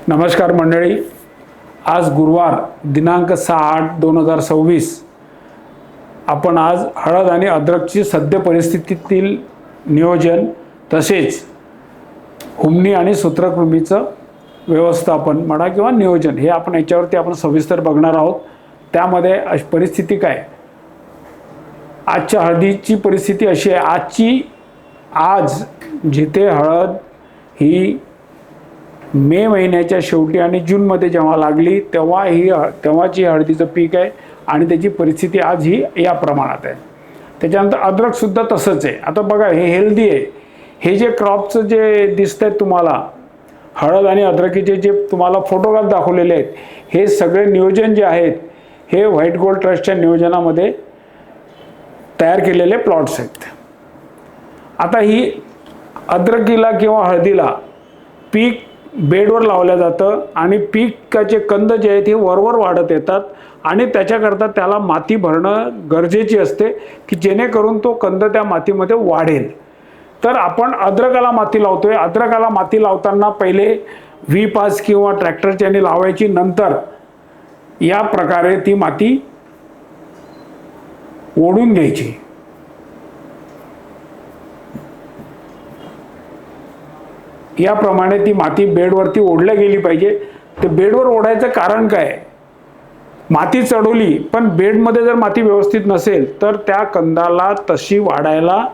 नमस्कार मंडळी, आज गुरुवार दिनांक 6/8/2026 आपण आज हळद आणि अद्रकची सद्य परिस्थितीतील नियोजन तसेच हुमणी आणि सूत्रकृमीचं व्यवस्थापन म्हणा किंवा नियोजन हे आपण याच्यावरती आपण सविस्तर बघणार आहोत। त्यामध्ये परिस्थिती काय, आजच्या हळदीची परिस्थिती अशी आहे। आज जिथे हळद ही मे महिन्याच्या शेवटी आणि जूनमध्ये जेव्हा लागली तेव्हाची हळदीचं पीक आहे आणि त्याची परिस्थिती आज ही या प्रमाणात आहे। त्याच्यानंतर अद्रक सुद्धा तसंच आहे। आता बघा, हे हेल्दी आहे। हे जे क्रॉपचं जे दिसतंय तुम्हाला, हळद आणि अद्रकीचे जे तुम्हाला फोटोग्राफ दाखवलेले आहेत, हे सगळे नियोजन जे आहेत हे व्हाईट गोल्ड ट्रस्टच्या नियोजनामध्ये तयार केलेले प्लॉट्स आहेत। आता ही अद्रकीला किंवा हळदीला पीक बेडवर लावलं जातं आणि पिकाचे कंद जे आहेत हे वरवर वाढत येतात आणि त्याच्याकरता त्याला माती भरणं गरजेची असते की जेणेकरून तो कंद त्या मातीमध्ये वाढेल। तर आपण अद्रकाला माती लावतोय। अद्रकाला माती लावताना पहिले V5 किंवा ट्रॅक्टरच्याने लावायची, नंतर या प्रकारे ती माती ओढून घ्यायची। याप्रमाणे ती माती बेडवरती ओढल्या गेली पाहिजे। ते बेडवर ओढायचं कारण काय, माती चढवली पण बेडमध्ये जर माती व्यवस्थित नसेल तर त्या कंदाला तशी वाढायला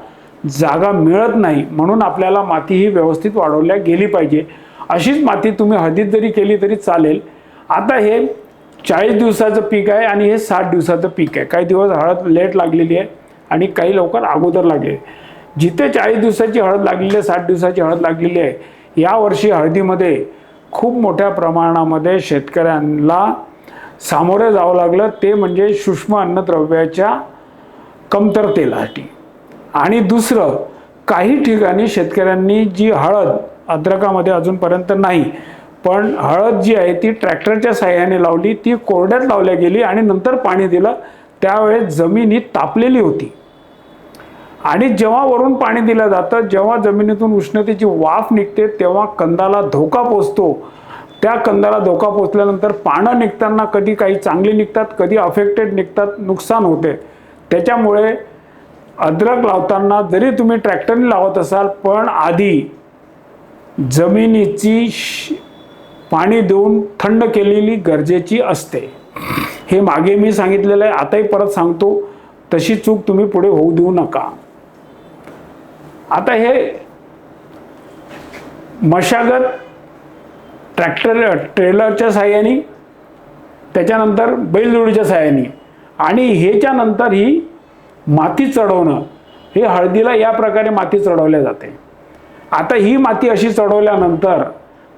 जागा मिळत नाही, म्हणून आपल्याला माती ही व्यवस्थित वाढवल्या गेली पाहिजे। अशीच माती तुम्ही हळदीत जरी केली तरी चालेल। आता हे 40 दिवसाचं पीक आहे आणि हे 60 दिवसाचं पीक आहे। काही दिवस हळद लेट लागलेली आहे आणि काही लवकर अगोदर लागले। जिथे 40 दिवसाची हळद लागलेली आहे, 60 दिवसाची हळद लागलेली आहे, यावर्षी हळदीमध्ये खूप मोठ्या प्रमाणामध्ये शेतकऱ्यांना सामोरे जावं लागलं। ते म्हणजे सूक्ष्म अन्नद्रव्याच्या कमतरतेसाठी। आणि दुसरं, काही ठिकाणी शेतकऱ्यांनी जी हळद अद्रकामध्ये अजूनपर्यंत नाही, पण हळद जी आहे ती ट्रॅक्टरच्या साहाय्याने लावली, ती कोरड्यात लावल्या गेली आणि नंतर पाणी दिलं, त्यावेळेस जमीन ही तापलेली होती। आणि जेव्हा वरून पाणी दिलं जातं, जेव्हा जमिनीतून उष्णतेची वाफ निघते तेव्हा कंदाला धोका पोचतो। त्या कंदाला धोका पोचल्यानंतर पानं निघताना कधी काही चांगली निघतात, कधी अफेक्टेड निघतात, नुकसान होते। त्याच्यामुळे अद्रक लावताना जरी तुम्ही ट्रॅक्टरने लावत असाल, पण आधी जमिनीची पाणी देऊन थंड केलेली गरजेची असते। हे मागे मी सांगितलेलं आहे, आताही परत सांगतो, तशी चूक तुम्ही पुढे होऊ देऊ नका। आता हे मशागत ट्रेलरच्या साहाय्याने, त्याच्यानंतर बैलजोडीच्या साहाय्याने आणि ह्याच्यानंतर ही माती चढवणं, हे हळदीला या प्रकारे माती चढवल्या जाते। आता ही माती अशी चढवल्यानंतर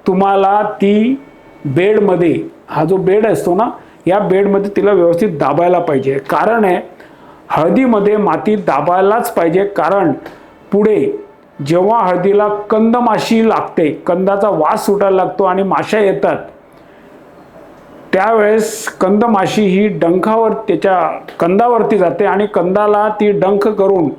तुम्हाला ती बेडमध्ये, हा जो बेड असतो ना, या बेडमध्ये तिला व्यवस्थित दाबायला पाहिजे। कारण आहे, हळदीमध्ये माती दाबायलाच पाहिजे, कारण पुढे जेव्हा हळदीला कंदमाशी लागते, कंदाचा वास सुटायला लागतो आणि माश्या येतात, त्यावेळेस कंदमाशी ही डंखावर त्याच्या कंदावरती जाते आणि कंदाला ती डंख करून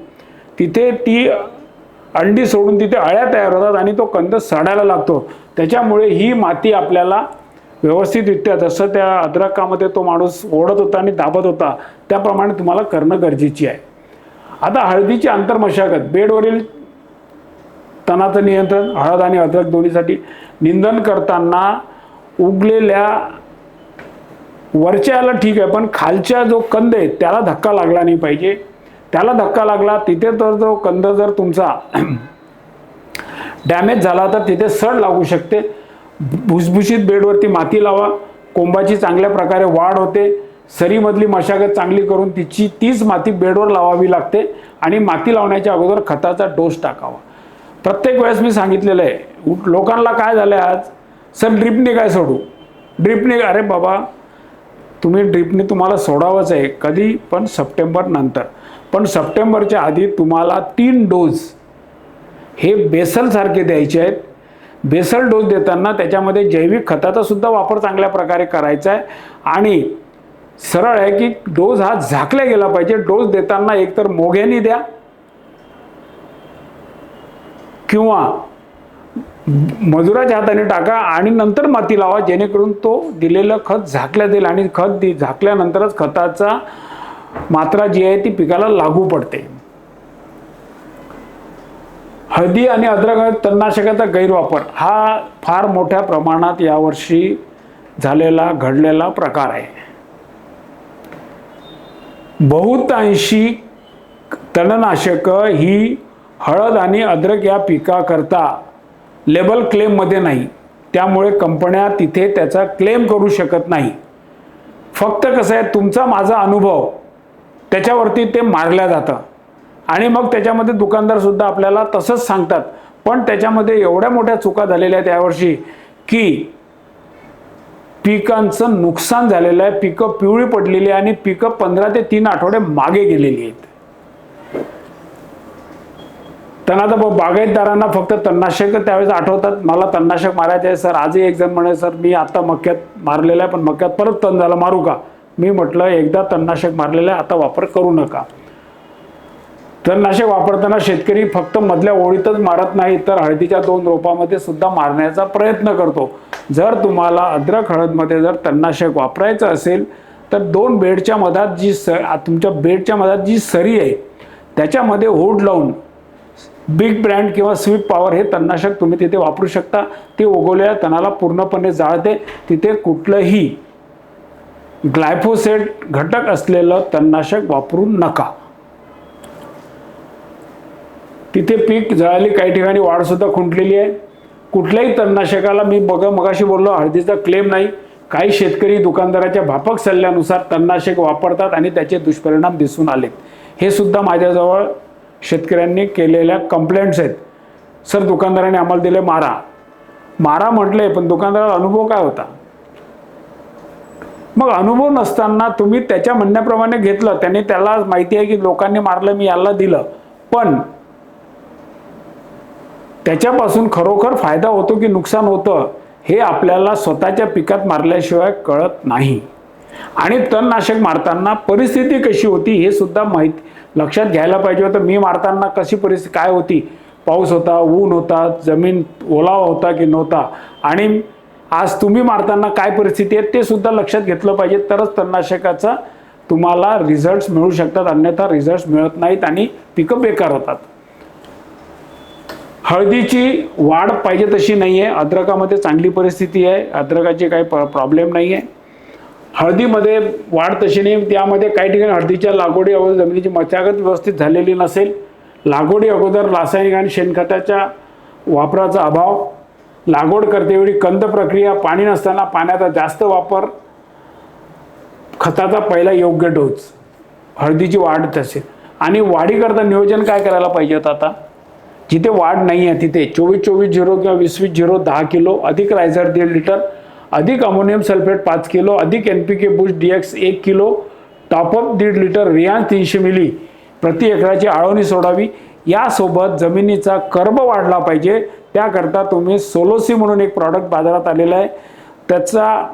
तिथे ती अंडी सोडून तिथे अळ्या तयार होतात आणि तो कंद सडायला लागतो। त्याच्यामुळे ही माती आपल्याला व्यवस्थितरित्या, जसं त्या अद्रकामध्ये तो माणूस ओढत होता आणि दाबत होता, त्याप्रमाणे तुम्हाला करणं गरजेची आहे। आता हळदीची आंतरमशागत, बेडवरील तणाचं नियंत्रण, हळद आणि अद्रक दोन्हीसाठी निंदन करताना उगलेल्या वरच्याला ठीक आहे, पण खालच्या जो कंद आहे त्याला धक्का लागला नाही पाहिजे। त्याला धक्का लागला तिथे तर जो कंद जर तुमचा डॅमेज झाला तर तिथे सड लागू शकते। भुसभुशीत बेडवरती माती लावा, कोंबाची चांगल्या प्रकारे वाढ होते। सरीमधली मशागत चांगली करून तीच माती बेडवर लावावी लागते आणि माती लावण्याच्या अगोदर खताचा डोस टाकावा। प्रत्येक वेळेस मी सांगितलेलं आहे, लोकांना काय झालं आज, सर ड्रिपने काय सोडू, ड्रिपने, अरे बाबा तुम्ही ड्रिपने तुम्हाला सोडावंच आहे कधी, पण सप्टेंबर नंतर। पण सप्टेंबरच्या आधी तुम्हाला 3 डोस हे बेसल सारखे द्यायचे आहेत। बेसल डोस देताना त्याच्यामध्ये जैविक खताचा सुद्धा वापर चांगल्या प्रकारे करायचा आहे आणि सरळ आहे की डोस हा झाकला गेला पाहिजे। डोस देताना एकतर मोग्याने द्या किंवा मजुराच्या हाताने टाका आणि नंतर माती लावा, जेणेकरून तो दिलेलं खत झाकल्या जाईल आणि खत झाकल्यानंतरच खताचा मात्रा जी आहे ती पिकाला लागू पडते. हळदी आणि अद्रक तणनाशकाचा गैरवापर हा फार मोठ्या प्रमाणात यावर्षी घडलेला प्रकार आहे. बहुतांशी तणनाशक ही हळद आणि अद्रक या पिकाकरता लेबल क्लेममध्ये नाही, त्यामुळे कंपन्या तिथे त्याचा क्लेम करू शकत नाही. फक्त कसं आहे, तुमचा माझा अनुभव त्याच्यावरती ते मारल्या जातं आणि मग त्याच्यामध्ये दुकानदार सुद्धा आपल्याला तसंच सांगतात. पण त्याच्यामध्ये एवढ्या मोठ्या चुका झालेल्या आहेत यावर्षी की पिकांचं नुकसान झालेलं आहे, पिकं पिवळी पडलेली आहे आणि पिकं 15 ते 3 आठवडे मागे गेलेली आहेत. त्यांना तर बागायतदारांना फक्त तणनाशक त्यावेळेस आठवतात, मला तणनाशक मारायचं आहे सर. आजही एक जण म्हणे सर मी आता मक्यात मारलेलं आहे पण मक्यात परत तण झालं, मारू का? मी म्हटलं एकदा तणनाशक मारलेलं आहे, आता वापर करू नका. तणनाशक वापरताना शेतकरी फक्त मधल्या ओळीतच मारत नाही तर हळदीच्या 2 रोपामध्ये सुद्धा मारण्याचा प्रयत्न करतो. जर तुम्हाला अद्रक हळदमध्ये जर तणनाशक वापरायचं असेल तर 2 बेडच्या मधात तुमच्या बेडच्या मधात जी सरी आहे त्याच्यामध्ये होड लावून बिग ब्रँड किंवा स्वीट पॉवर हे तणनाशक तुम्ही तिथे वापरू शकता. ते उगवलेल्या तणाला पूर्णपणे जाळते. तिथे कुठलंही ग्लायफोसेट घटक असलेलं तणनाशक वापरू नका. तिथे पीक जळाली, काही ठिकाणी वाढ सुद्धा खुंटलेली आहे. कुठल्याही तणनाशकाला मी मगाशी बोललो हळदीचा क्लेम नाही. काही शेतकरी दुकानदाराच्या भापक सल्ल्यानुसार तणनाशक वापरतात आणि त्याचे दुष्परिणाम दिसून आलेत. हे सुद्धा माझ्याजवळ शेतकऱ्यांनी केलेल्या कंप्लेंट्स आहेत. सर दुकानदाराने आम्हाला दिले मारा म्हटले, पण दुकानदाराला अनुभव काय होता? मग अनुभव नसताना तुम्ही त्याच्या म्हणण्याप्रमाणे घेतलं, त्याला माहिती आहे की लोकांनी मारलं, मी याला दिलं, पण त्याच्यापासून खरोखर फायदा होतो की नुकसान होतं हे आपल्याला स्वतःच्या पिकात मारल्याशिवाय कळत नाही. आणि तणनाशक मारताना परिस्थिती कशी होती हे सुद्धा लक्षात घ्यायला पाहिजे होतं. मी मारताना कशी परिस्थिती काय होती, पाऊस होता, ऊन होता, जमीन ओलावा होता की नव्हता, आणि आज तुम्ही मारताना काय परिस्थिती आहे ते सुद्धा लक्षात घेतलं पाहिजे. तरच तणनाशकाचा तुम्हाला रिझल्ट्स मिळू शकतात, अन्यथा रिझल्ट्स मिळत नाहीत आणि पिकं बेकार होतात. हळदीची वाढ पाहिजे तशी नाही आहे. अद्रकामध्ये चांगली परिस्थिती आहे, अद्रकाची काही प्रॉब्लेम नाही आहे. हळदीमध्ये वाढ तशी नाही. त्यामध्ये काही ठिकाणी हळदीच्या लागवडी अगोदर जमिनीची मशागत व्यवस्थित झालेली नसेल, लागवडी अगोदर रासायनिक आणि शेणखताच्या वापराचा अभाव, लागवड करतेवेळी कंद प्रक्रिया, पाणी नसताना पाण्याचा जास्त वापर, खताचा पहिला योग्य डोस, हळदीची वाढ तसे. आणि वाढीकरता नियोजन काय करायला पाहिजे होतं? आता जिथे वाढ नाही आहे तिथे 24-24-0 किंवा 20-20-0 10 किलो, अधिक रायझर 1.5 लिटर, अधिक अमोनियम सल्फेट 5 किलो, अधिक NPK boost DX 1 kilo, top up 1.5 litre, रियान 300 मिली प्रति एकराची आळवणी सोडावी. यासोबत जमिनीचा कर्ब वाढला पाहिजे. त्याकरता तुम्ही सोलोसी म्हणून एक प्रॉडक्ट बाजारात आलेलं आहे, त्याचा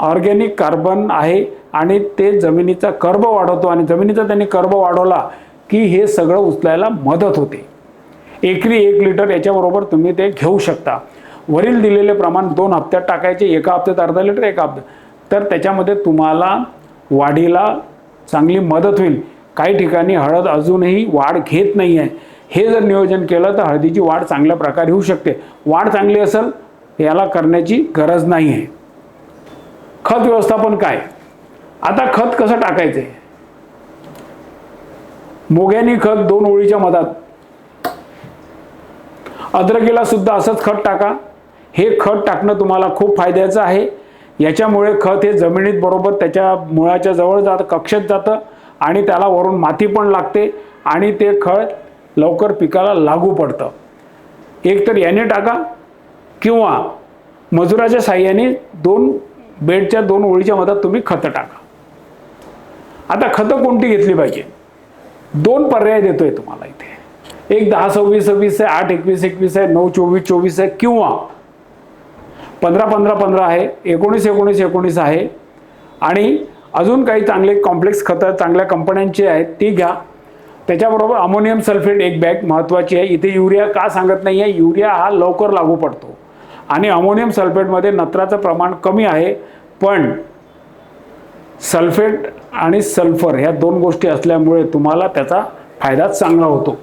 ऑर्गॅनिक कार्बन आहे आणि ते जमिनीचा कर्ब वाढवतो आणि जमिनीचा त्यांनी कर्ब वाढवला की हे सगळं उचलायला मदत होते. एकरी 1 लिटर याच्याबरोबर तुम्ही ते घेऊ शकता. वरील दिलेले प्रमाण 2 हप्त्यात टाकायचे, एका हप्त्यात अर्धा लिटर, एका हप्त्यात, तर त्याच्यामध्ये तुम्हाला वाढीला चांगली मदत होईल. काही ठिकाणी हळद अजूनही वाढ घेत नाही आहे. हे जर नियोजन केलं तर हळदीची वाढ चांगल्या प्रकारे होऊ शकते. वाढ चांगली असेल याला करण्याची गरज नाही आहे. खत व्यवस्थापन काय? आता खत कसं टाकायचंय? मोग्यानी खत 2 ओळीच्या मधात. अद्रकीला सुद्धा असंच खत टाका. हे खत टाकणं तुम्हाला खूप फायद्याचं आहे. याच्यामुळे खत हे जमिनीत बरोबर त्याच्या मुळाच्या जवळ जातं, कक्षेत जातं आणि त्याला वरून माती पण लागते आणि ते खत लवकर पिकाला लागू पडतं. एक तर याने टाका किंवा मजुराच्या साह्याने 2 बेडच्या 2 ओळीच्या मधात तुम्ही खतं टाका. आता खतं कोणती घेतली पाहिजे? 2 पर्याय देतोय तुम्हाला इथे. एक 10-26-26 आहे, 8-21-21 आहे, 9-24-24 आहे किंवा 15-15-15 आहे, 19-19-19 आहे. आणि अजून काही चांगले कॉम्प्लेक्स खतं चांगल्या कंपन्यांची आहेत ती घ्या. त्याच्याबरोबर अमोनियम सल्फेट एक बॅग महत्त्वाची आहे. इथे युरिया का सांगत नाही आहे, युरिया हा लवकर लागू पडतो आणि अमोनियम सल्फेटमध्ये नत्राचं प्रमाण कमी आहे, पण सल्फेट आणि सल्फर ह्या दोन गोष्टी असल्यामुळे तुम्हाला त्याचा फायदा चांगला होतो.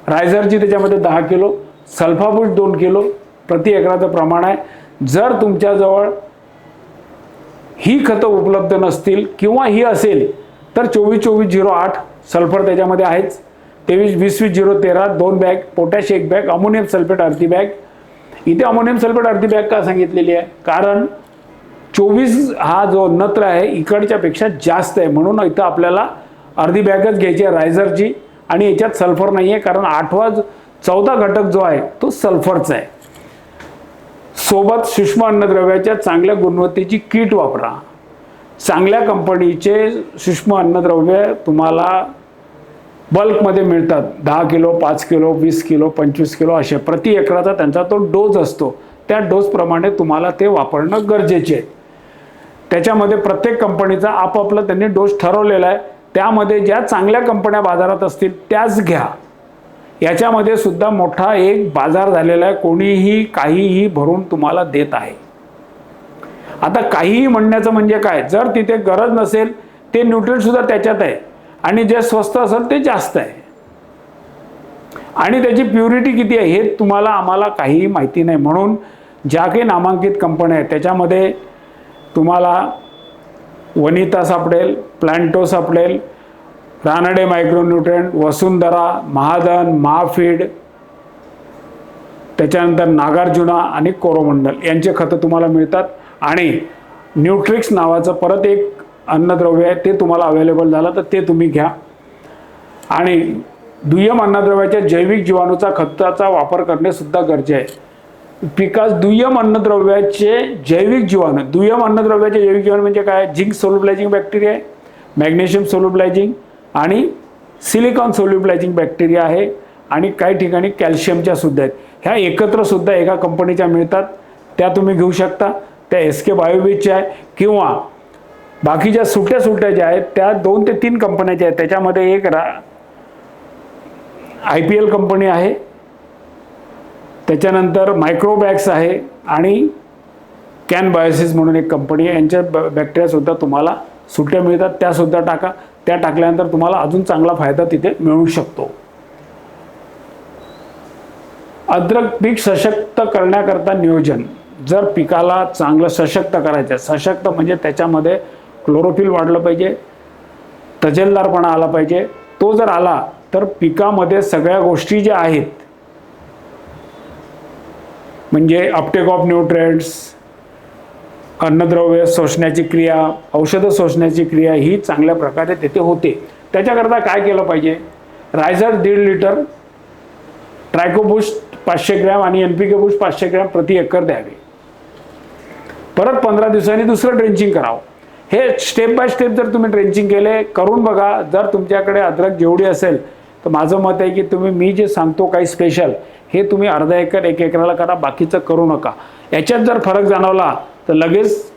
रायझरची त्याच्यामध्ये 10 किलो, सल्फाबुश 2 किलो प्रति एकराचं प्रमाण आहे. जर तुमच्याजवळ ही खतं उपलब्ध नसतील किंवा ही असेल तर 24-24-08 सल्फर त्याच्यामध्ये आहेच, 23-20-20-0-13 2 bag, potash 1 bag, ammonium sulphate अर्धी बॅग. इथे अमोनियम सल्फेट अर्धी बॅग का सांगितलेली आहे, कारण 24 हा जो नत्र आहे इकडच्या पेक्षा जास्त आहे, म्हणून इथं आपल्याला अर्धी बॅगच घ्यायची आहे रायझरची. आणि याच्यात सल्फर नाही आहे, कारण 14 घटक जो आहे तो सल्फरचा आहे. सोबत सूक्ष्म अन्नद्रव्याच्या चांगल्या गुणवत्तेची किट वापरा. चांगल्या कंपनीचे सूक्ष्म अन्नद्रव्य तुम्हाला बल्कमध्ये मिळतात. 10 किलो, 5 किलो, 20 किलो, 25 किलो असे प्रति एकराचा त्यांचा तो डोस असतो. त्या डोसप्रमाणे तुम्हाला ते वापरणं गरजेचे आहे. त्याच्यामध्ये प्रत्येक कंपनीचा आपापला त्यांनी डोस ठरवलेला आहे. त्यामध्ये ज्या चांगल्या कंपन्या बाजारात असतील त्याच घ्या. याच्यामध्ये सुद्धा मोठा एक बाजार झालेला आहे, कोणीही काहीही भरून तुम्हाला देत आहे. आता काहीही म्हणण्याचं म्हणजे काय, जर तिथे गरज नसेल ते न्यूट्रिएंट सुद्धा त्याच्यात आहे आणि जे स्वस्त असेल ते जास्त आहे आणि त्याची प्युरिटी किती आहे हे तुम्हाला आम्हाला काहीही माहिती नाही. म्हणून ज्या काही नामांकित कंपन्या आहेत त्याच्यामध्ये तुम्हाला वनिता सापडेल, प्लांटो सापडेल, रानडे मायक्रोन्यूट्रिएंट, वसुंधरा, महाधन, महाफीड, त्याच्यानंतर नागार्जुना आणि कोरोमंडल यांचे खतं तुम्हाला मिळतात. आणि न्यूट्रिक्स नावाचं परत एक अन्नद्रव्य आहे, ते तुम्हाला अवेलेबल झालं तर ते तुम्ही घ्या. आणि दुय्यम अन्नद्रव्याच्या जैविक जीवाणूचा खताचा वापर करणे सुद्धा गरजेचे आहे. पिकास दुय्यम अन्नद्रव्याचे जैविक जीवाणू, दुय्यम अन्नद्रव्याचे जैविक जीवाणू म्हणजे काय, झिंक सोल्युबलायझिंग बॅक्टेरिया आहे, मॅग्नेशियम सोल्युबलायझिंग आणि सिलिकॉन सोल्युबलायझिंग बॅक्टेरिया आहे आणि काही ठिकाणी कॅल्शियमच्या सुद्धा आहेत. ह्या एकत्र सुद्धा एका कंपनीच्या मिळतात, त्या तुम्ही घेऊ शकता. त्या SK बायोबीजच्या आहे किंवा बाकीच्या सुट्या ज्या आहेत त्या 2 ते 3 कंपन्याच्या आहेत. त्याच्यामध्ये एक IPL कंपनी आहे, त्याच्यानंतर मायक्रोबॅक्स आहे आणि कॅन बायोसिस म्हणून एक कंपनी आहे. यांच्या बॅक्टेरिया सुद्धा तुम्हाला सुट्या मिळतात, त्या सुद्धा टाका. त्या टाकल्यानंतर तुम्हाला अजून चांगला फायदा तिथे मिळू शकतो. अद्रक पीक सशक्त करण्याकरता नियोजन. जर पिकाला चांगलं सशक्त करायचं, सशक्त म्हणजे त्याच्यामध्ये क्लोरोफिल वाढलं पाहिजे, तजेलदारपणा आला पाहिजे. तो जर आला तर पिकामध्ये सगळ्या गोष्टी ज्या आहेत म्हणजे अपटेक ऑफ न्यूट्रिएंट्स, अन्नद्रव्य शोषण्याची क्रिया, औषधं शोषण्याची क्रिया ही चांगल्या प्रकारे तेथे होते. त्याच्याकरता काय केलं पाहिजे, रायझर 1.5 लिटर, ट्रायकोबूस्ट 500 ग्रॅम आणि NPK बूस्ट 500 ग्रॅम प्रति एकर द्यावे. परत 15 दिवसांनी दुसरं ड्रेंचिंग करावं. हे स्टेप बाय स्टेप जर तुम्ही ड्रेंचिंग केले करून बघा. जर तुमच्याकडे अद्रक जेवढी असेल तर माझं मत आहे की तुम्ही मी जे सांगतो काही स्पेशल हे तुम्ही अर्धा एकर 1 एकराला करा, बाकीचं करू नका. याच्यात जर फरक जाणवला तर लगेच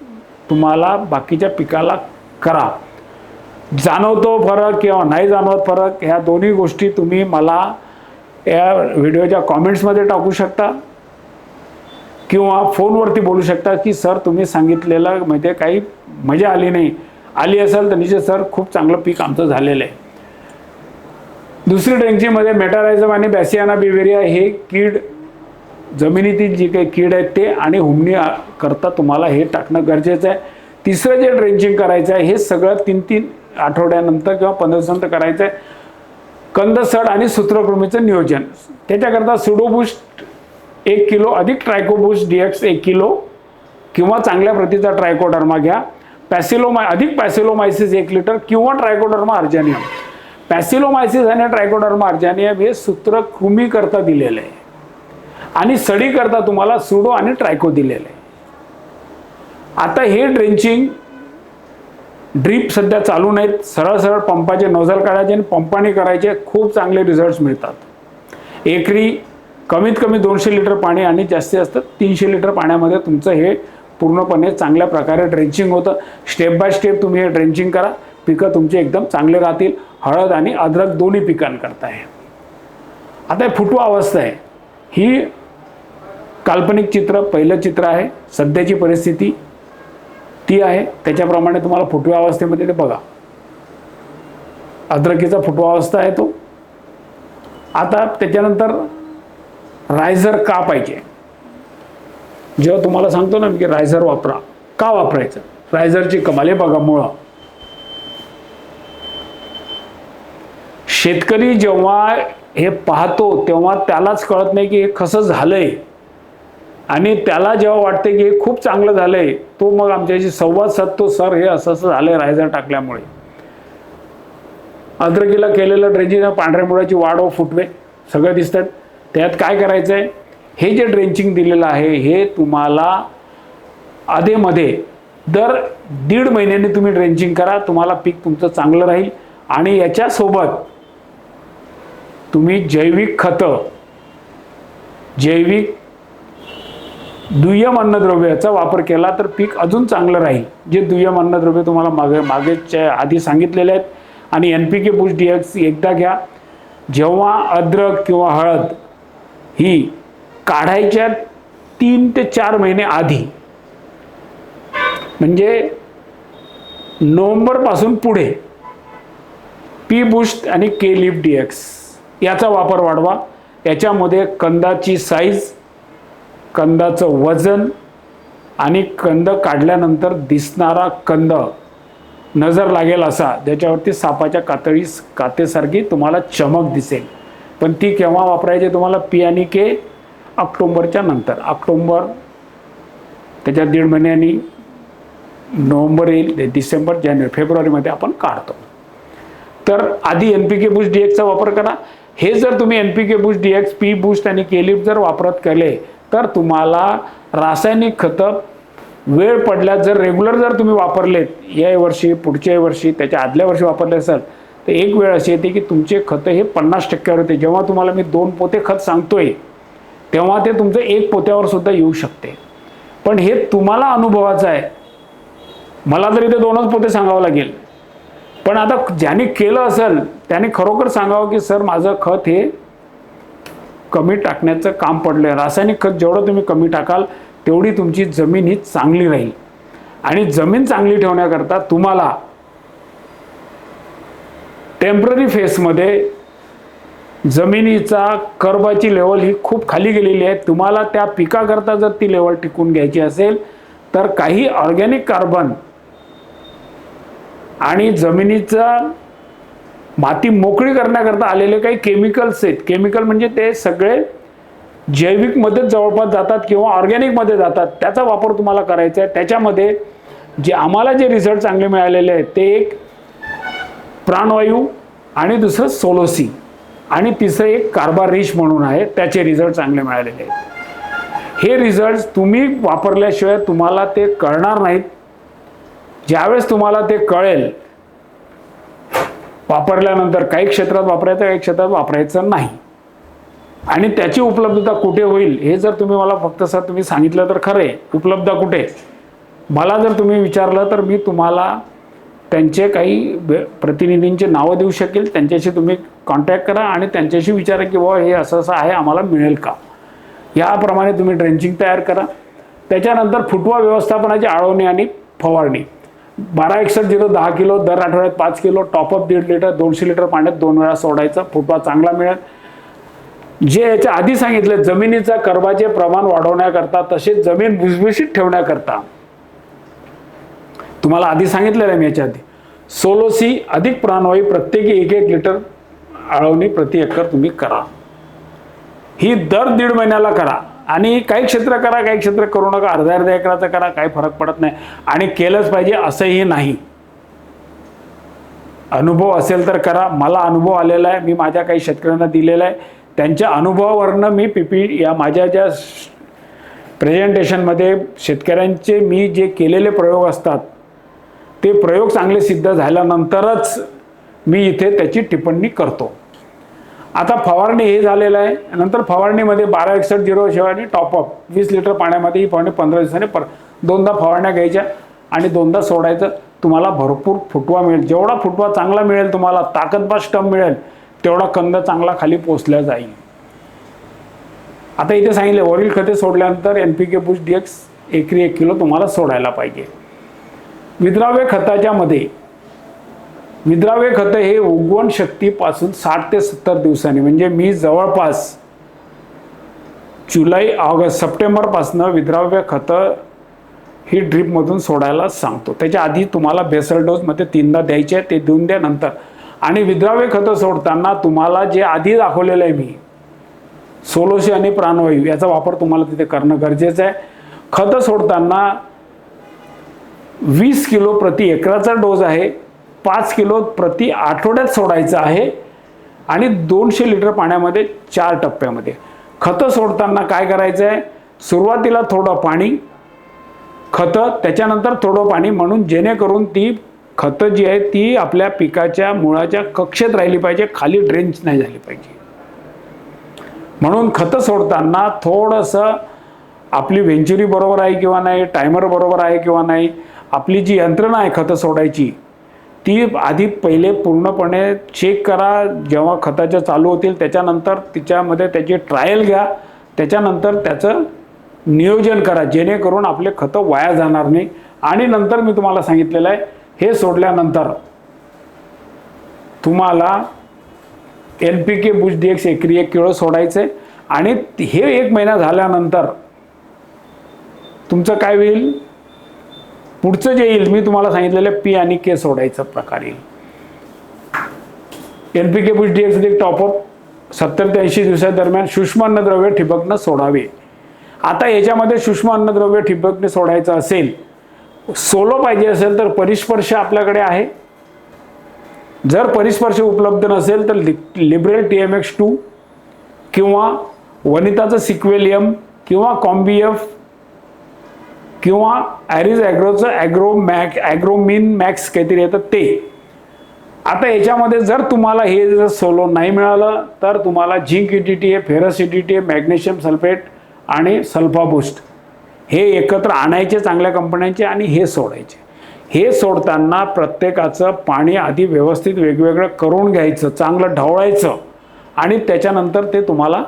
तुम्हाला बाकीच्या पिकाला करा. जाणवतो फरक किंवा नाही जाणवत फरक, ह्या दोन्ही गोष्टी तुम्ही मला या व्हिडिओच्या कॉमेंट्समध्ये टाकू शकता किंवा फोनवरती बोलू शकता की सर तुम्ही सांगितलेलं म्हणजे काही मजा आली नाही. आली असेल तर निश्चित सर खूप चांगलं पीक आमचं झालेलं आहे. दुसरी ड्रेंचिंगमध्ये मेटारायझम आणि बॅसियाना बिव्हेरिया हे कीड, जमिनीतील जी काही कीड आहेत ते आणि हुमणी करता तुम्हाला हे टाकणं गरजेचं आहे. तिसरं जे ड्रेंचिंग करायचं आहे हे सगळं 3-3 आठवड्यानंतर किंवा 15 दिवसानंतर करायचं आहे. कंदसड आणि सूत्रकृमीचं नियोजन. त्याच्याकरता सुडोबूस्ट 1 किलो अधिक ट्रायकोबूस्ट DX 1 किलो किंवा चांगल्या प्रतीचा ट्रायकोडर्मा घ्या. अधिक पॅसिलोमायसिस 1 लिटर किंवा ट्रायकोडर्मा अर्जानियम. पॅसिलोमायसिस आणि ट्रायकोडर्मा अर्जानियम हे सूत्रकृमी करता दिलेलं आहे आणि सडी करता तुम्हाला सुडो आणि ट्रायको दिलेलं आहे. आता हे ड्रेंचिंग ड्रीप सध्या चालू नाहीत, सरळ पंपाचे नोझल काढायचे आणि पंपाने करायचे, खूप चांगले रिझल्ट्स मिळतात. एकरी कमीत कमी 200 लिटर पाणी आणि जास्तीत जास्त 300 लिटर पाण्यामध्ये तुमचं हे पूर्णपणे चांगल्या प्रकारे ड्रेंचिंग होतं. स्टेप बाय स्टेप तुम्ही हे ड्रेंचिंग करा. पिकं तुमचे एकदम चांगले राहतील. हळद आणि अद्रक दोन्ही पिकांकरता आहे. आता फुटवा अवस्था आहे, ही काल्पनिक चित्र, पहिलं चित्र आहे. सध्याची परिस्थिती ती आहे, त्याच्याप्रमाणे तुम्हाला फुटव्या अवस्थेमध्ये ते बघा. अद्रकीचा फुटवा अवस्था आहे तो. आता त्याच्यानंतर रायझर का पाहिजे, जेव्हा तुम्हाला सांगतो ना की रायझर वापरा, का वापरायचं, रायझरची कमाल आहे बघा. मुळं शेतकरी जेव्हा हे पाहतो तेव्हा त्यालाच कळत नाही की हे कसं झालंय, आणि त्याला जेव्हा वाटते की हे खूप चांगलं झालंय, तो मग आमच्याशी संवाद साधतो, सर हे असं असं झालंय रायझर टाकल्यामुळे. अद्रकीला केलेलं ड्रेंचिंग, पांढऱ्या मुळाची वाढ व फुटवे सगळं दिसतात. त्यात काय करायचं आहे, हे जे ड्रेंचिंग दिलेलं आहे हे तुम्हाला आधेमध्ये दर 1.5 महिन्यांनी तुम्ही ड्रेंचिंग करा, तुम्हाला पीक तुमचं चांगलं राहील. आणि याच्यासोबत तुम्ही जैविक खतं, जैविक दुय्यम अन्नद्रव्याचा वापर केला तर पीक अजून चांगलं राहील. जे दुय्यम अन्नद्रव्य तुम्हाला मागेच्या आधी सांगितलेले आहेत. आणि NPK बूस्ट DX एकदा घ्या. जेव्हा अद्रक किंवा हळद ही काढायच्या 3 ते 4 महिने आधी, म्हणजे नोव्हेंबर पासून पुढे P बूस्ट आणि K लीफ DX याचा वापर वाढवा. याच्यामध्ये कंदाची साईज, कंदाचं वजन आणि कंद काढल्यानंतर दिसणारा कंद नजर लागेल असा, ज्याच्यावरती सापाच्या कातेसारखी तुम्हाला चमक दिसेल. पण ती केव्हा वापरायची तुम्हाला, P आणि K ऑक्टोबरच्या नंतर. ऑक्टोबर त्याच्यात 1.5 महिन्यांनी नोव्हेंबर येईल, डिसेंबर, जानेवारी, फेब्रुवारीमध्ये आपण काढतो. तर आधी NPK बूस्ट DXचा वापर करा. हे जर तुम्ही NPK boost DX, P boost आणि K लीफ जर वापरत केले तर तुम्हाला रासायनिक खतं वेळ पडल्यास जर रेग्युलर जर तुम्ही वापरलेत, या वर्षी, पुढच्या वर्षी, त्याच्या आदल्या वर्षी वापरले असेल, तर एक वेळ अशी येते की तुमचे खतं हे 50% होते. जेव्हा तुम्हाला मी 2 पोते खत सांगतोय तेव्हा ते तुमचं 1 पोत्यावर सुद्धा येऊ शकते. पण हे तुम्हाला अनुभवाचं आहे. मला तर इथे 2च पोते सांगावं लागेल. पण आता ज्याने केलं असेल त्याने खरोखर सांगावं की सर माझं खत हे कमी टाकण्याचं काम पडलंय. रासायनिक खत जेवढं तुम्ही कमी टाकाल तेवढी तुमची जमीन ही चांगली राहील. आणि जमीन चांगली ठेवण्याकरता तुम्हाला टेम्पररी फेसमध्ये जमिनीचा कर्बाची लेवल ही खूप खाली गेलेली आहे. तुम्हाला त्या पिकाकरता जर ती लेवल टिकून घ्यायची असेल तर काही ऑर्गॅनिक कार्बन आणि जमिनीचा माती मोकळी करण्याकरता आलेले काही केमिकल्स आहेत. केमिकल म्हणजे ते सगळे जैविक मध्ये जवळपास जातात किंवा ऑर्गॅनिक मध्ये जातात, त्याचा वापर तुम्हाला करायचा आहे. त्याच्यामध्ये जे आम्हाला जे रिझल्ट चांगले मिळालेले आहेत ते एक प्राणवायू आणि दुसरं सोलोसी आणि तिसरं एक कार्बारिश म्हणून आहे, त्याचे रिझल्ट चांगले मिळालेले आहेत. हे रिझल्ट तुम्ही वापरल्याशिवाय तुम्हाला ते कळणार नाहीत. ज्यावेळेस तुम्हाला ते कळेल, वापरल्यानंतर काही क्षेत्रात वापरायचं, काही क्षेत्रात वापरायचं नाही. आणि त्याची उपलब्धता कुठे होईल हे जर तुम्ही मला फक्त सर तुम्ही सांगितलं तर खरे, उपलब्ध कुठे मला जर तुम्ही विचारलं तर मी तुम्हाला त्यांचे काही प्रतिनिधींचे नावं देऊ शकेल. त्यांच्याशी तुम्ही कॉन्टॅक्ट करा आणि त्यांच्याशी विचारा की बाबा हे असं असं आहे, आम्हाला मिळेल का. याप्रमाणे तुम्ही ड्रेंचिंग तयार करा. त्याच्यानंतर फुटवा व्यवस्थापनाची आळवणी आणि फवारणी. 1261 10 किलो, दर आठवड्यात 5 किलो, टॉपअप 1.5 लिटर, 200 लिटर पाण्यात 2 वेळा सोडायचं. फुटवा चांगला मिळेल. जे याच्या आधी सांगितले, जमिनीचा कर्बाचे प्रमाण वाढवण्याकरता तसेच जमीन भुसभुशीत ठेवण्याकरता तुम्हाला आधी सांगितलेलं आहे मी याच्या आधी, सोलोसी अधिक प्राणवायू प्रत्येकी 1-1 लिटर आळवणी प्रति एकर तुम्ही करा. ही दर 1.5 महिन्याला करा. आणि काही क्षेत्र करा, काही क्षेत्र करू नका. अर्ध्या एकराचं करा, काही फरक पडत नाही. आणि केलंच पाहिजे असंही नाही. अनुभव असेल तर करा. मला अनुभव आलेला आहे, मी माझ्या काही शेतकऱ्यांना दिलेला आहे. त्यांच्या अनुभवावरनं मी PPT या माझ्या ज्या प्रेझेंटेशनमध्ये शेतकऱ्यांचे मी जे केलेले प्रयोग असतात ते प्रयोग चांगले सिद्ध झाल्यानंतरच मी इथे त्याची टिप्पणी करतो. आता फवारणी हे झालेलं आहे. नंतर फवारणीमध्ये 1261 07 आणि टॉपअप 20 लिटर पाण्यामध्ये ही फवारणी 15 दिवसांनी 2दा फवारण्या घ्यायच्या. आणि 2दा सोडायचं. तुम्हाला भरपूर फुटवा मिळेल. जेवढा फुटवा चांगला मिळेल तुम्हाला, ताकदबाज स्टंप मिळेल, तेवढा कंद चांगला खाली पोचला जाईल. आता इथे सांगितले वरील खते सोडल्यानंतर NPK बूस्ट DX एकरी 1 किलो तुम्हाला सोडायला पाहिजे. विद्राव्य खताच्या मध्ये विद्राव्य खतं हे उगवण शक्तीपासून 60 ते 70 दिवसांनी, म्हणजे मी जवळपास जुलै, ऑगस्ट, सप्टेंबरपासून विद्राव्य खतं ही ड्रीपमधून सोडायला सांगतो. त्याच्या आधी तुम्हाला बेसल डोसमध्ये 3दा द्यायचे, ते देऊन द्या नंतर. आणि विद्राव्य खतं सोडताना तुम्हाला जे आधी दाखवलेलं आहे मी, सोलोशी आणि प्राणवायू याचा वापर तुम्हाला तिथे करणं गरजेचं आहे. खतं सोडताना 20 किलो प्रति एकराचा डोस आहे, 5 किलो प्रति आठवड्यात सोडायचं आहे आणि 200 लिटर पाण्यामध्ये 4 टप्प्यामध्ये. खतं सोडताना काय करायचं आहे, सुरुवातीला थोडं पाणी खतं, त्याच्यानंतर थोडं पाणी, म्हणून जेणेकरून ती खतं जी आहे ती आपल्या पिकाच्या मुळाच्या कक्षेत राहिली पाहिजे, खाली ड्रेंच नाही झाली पाहिजे. म्हणून खतं सोडताना थोडंसं आपली वेंचुरी बरोबर आहे किंवा नाही, टायमर बरोबर आहे किंवा नाही, आपली जी यंत्रणा आहे खतं सोडायची ती आधी पहिले पूर्णपणे चेक करा. जेव्हा खताच्या चालू होतील त्याच्यानंतर तिच्यामध्ये त्याची ट्रायल घ्या, त्याच्यानंतर त्याचं नियोजन करा, जेणेकरून आपले खतं वाया जाणार नाही. आणि नंतर मी तुम्हाला सांगितलेलं आहे, हे सोडल्यानंतर तुम्हाला NPK बूस्ट DX एकरी 1 किलो सोडायचं आहे. आणि हे 1 महिना झाल्यानंतर तुमचं काय होईल, पुढचं जे येईल मी तुम्हाला सांगितलेलं P आणि K सोडायचा प्रकार येईल. NPK बूस्ट DX टॉपअप 70 ते 80 दिवसादरम्यान सूक्ष्म अन्नद्रव्य ठिबकनं सोडावे. आता याच्यामध्ये सूक्ष्म अन्नद्रव्य ठिबकने सोडायचं असेल, सोलो पाहिजे असेल तर परिस्पर्श आपल्याकडे आहे. जर परिस्पर्श उपलब्ध नसेल तर लिब्रेल TMX2 किंवा वनिताचं सिक्वेलियम किंवा कॉम्बीएफ किंवा ॲरिज ॲग्रोचं ॲग्रोमिन मॅक्स काहीतरी येतं ते. आता याच्यामध्ये जर तुम्हाला हे जर सोलो नाही मिळालं तर तुम्हाला zinc ETTA, ferrous ETTA, magnesium sulphate आणि सल्फा बूस्ट हे एकत्र आणायचे चांगल्या कंपन्यांचे आणि हे सोडायचे. हे सोडताना प्रत्येकाचं पाणी आधी व्यवस्थित वेगवेगळं करून घ्यायचं, चांगलं ढवळायचं आणि त्याच्यानंतर ते तुम्हाला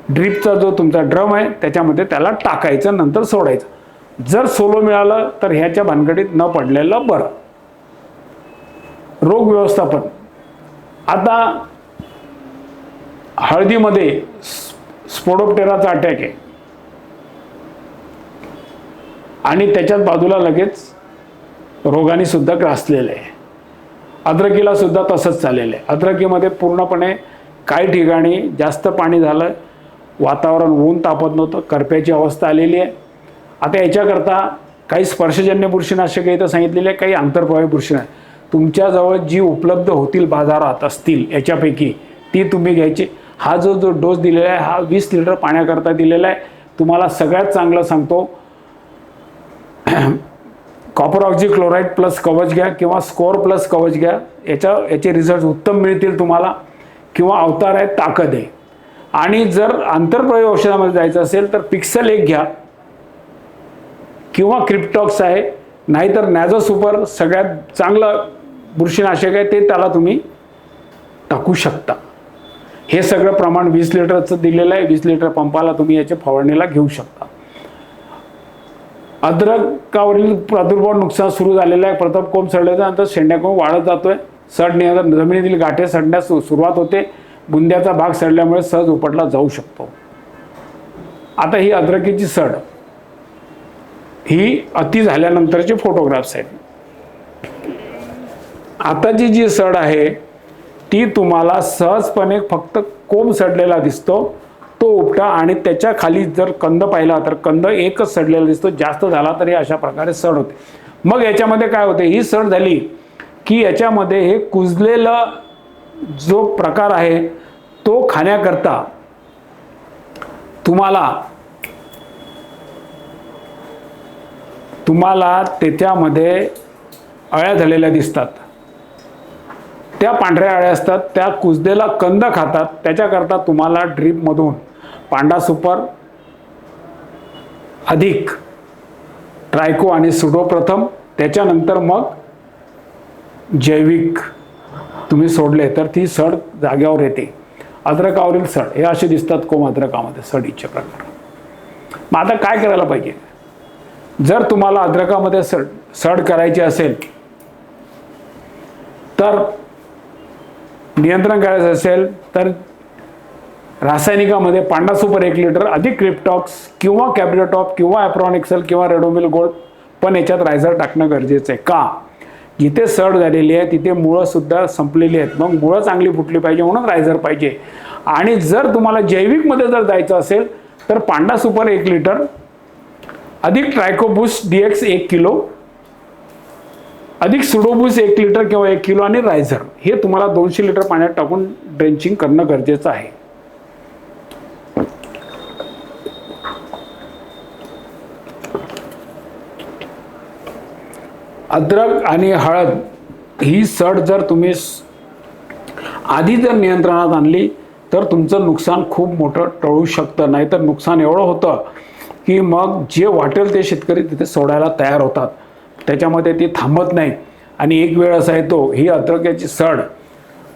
ड्रिपचा जो तुमचा ड्रम आहे त्याच्यामध्ये त्याला टाकायचं, नंतर सोडायचं. जर सोलो मिळालं तर ह्याच्या भानगडीत न पडलेलं बरं. रोग व्यवस्थापन. आता हळदीमध्ये स्पोडोप्टेराचा अटॅक आहे आणि त्याच्याच बाजूला लगेच रोगाने सुद्धा ग्रासलेलं आहे. अद्रकीला सुद्धा तसंच चाललेलं आहे. अद्रकीमध्ये पूर्णपणे काही ठिकाणी जास्त पाणी झालं, वातावरण ऊन तापत नव्हतं, करप्याची अवस्था आलेली आहे. आता याच्याकरता काही स्पर्शजन्य बुरशीनाशके इथं सांगितलेली आहे, काही आंतरप्रवाही बुरशीनाशक तुमच्याजवळ जी उपलब्ध होतील बाजारात असतील याच्यापैकी ती तुम्ही घ्यायची. हा जो डोस दिलेला आहे हा 20 लिटर पाण्याकरता दिलेला आहे. तुम्हाला सगळ्यात चांगलं सांगतो, कॉपर ऑक्झीक्लोराईड प्लस कवच घ्या किंवा स्कोअर प्लस कवच घ्या, याचे रिझल्ट उत्तम मिळतील तुम्हाला. किंवा अवतार आहे, ताकद आहे. आणि जर आंतरप्रवाही औषधामध्ये जायचं असेल तर पिक्सल 1 घ्या किंवा क्रिप्टॉक्स आहे, नाहीतर नॅझो सुपर सगळ्यात चांगलं बुरशीनाशक आहे, ते त्याला तुम्ही टाकू शकता. हे सगळं प्रमाण 20 लिटरचं दिलेलं आहे. 20 लिटर पंपाला तुम्ही याच्या फवारणीला घेऊ शकता. अद्रकावरील प्रादुर्भाव नुकसान सुरू झालेलं आहे. प्रथम कोंब सडल्यानंतर शेंड्याकोंब वाढत जातोय. सड नियंत्रण, जमिनीतील गाठे सडण्यास सुरुवात होते. बुंद्याचा भाग सडल्यामुळे सहज उपटला जाऊ शकतो. आता ही अद्रकीची सड ही अति झाल्यानंतरचे फोटोग्राफ्स आहेत. आताची जी सड आहे ती तुम्हाला सहजपणे फक्त कोंब सडलेला दिसतो, तो उपटा आणि त्याच्या खाली जर कंद पाहिला तर कंद एकच सडलेला दिसतो. जास्त झाला तरी अशा प्रकारे सड होते. मग याच्यामध्ये काय होते, ही सड झाली की याच्यामध्ये हे कुजलेला जो प्रकार आहे तो खाण्याकरता तुम्हाला त्याच्यामध्ये अळ्या झालेल्या दिसतात. त्या पांढऱ्या अळ्या असतात, त्या कुजलेला कंद खातात. त्याच्याकरता तुम्हाला ड्रीपमधून पांडा सुपर अधिक ट्रायको आणि सुडो प्रथम, त्याच्यानंतर मग जैविक तुम्ही सोडले तर ती सड जाग्यावर येते. अद्रकावरील सड हे असे दिसतात कोंब अद्रकामध्ये सडीचे प्रकार. मग आता काय करायला पाहिजे? जर तुम्हाला अद्रकामध्ये सड करायची असेल तर नियंत्रण करायचं असेल तर रासायनिकामध्ये पांडा सुपर 1 लिटर अधिक क्रिप्टॉक्स किंवा कॅब्रिटॉप किंवा ॲप्रॉनिक्सल किंवा रेडोमिल गोल्ड, पण याच्यात रायझर टाकणं गरजेचं आहे. का? जिथे सड झालेली आहे तिथे मुळं सुद्धा संपलेली आहेत. मग मुळं चांगली फुटली पाहिजे म्हणून रायझर पाहिजे. आणि जर तुम्हाला जैविकमध्ये जर जायचं असेल तर पांडा सुपर 1 लिटर अधिक ट्रायकोबूस्ट DX 1 किलो अधिक सुडोबूस 1 लिटर किंवा 1 किलो आणि रायझर हे तुम्हाला 200 लिटर पाण्यात टाकून ड्रेंचिंग करणं गरजेचं आहे. अद्रक आणि हळद ही सड जर तुम्ही आधी जर नियंत्रणात आणली तर तुमचं नुकसान खूप मोठं टळू शकतं. नाहीतर नुकसान एवढं होतं की मग जे वाटेल ते शेतकरी तिथे सोडायला तयार होतात. त्याच्यामध्ये ते थांबत नाही. आणि एक वेळ असा येतो ही अद्रकाची सड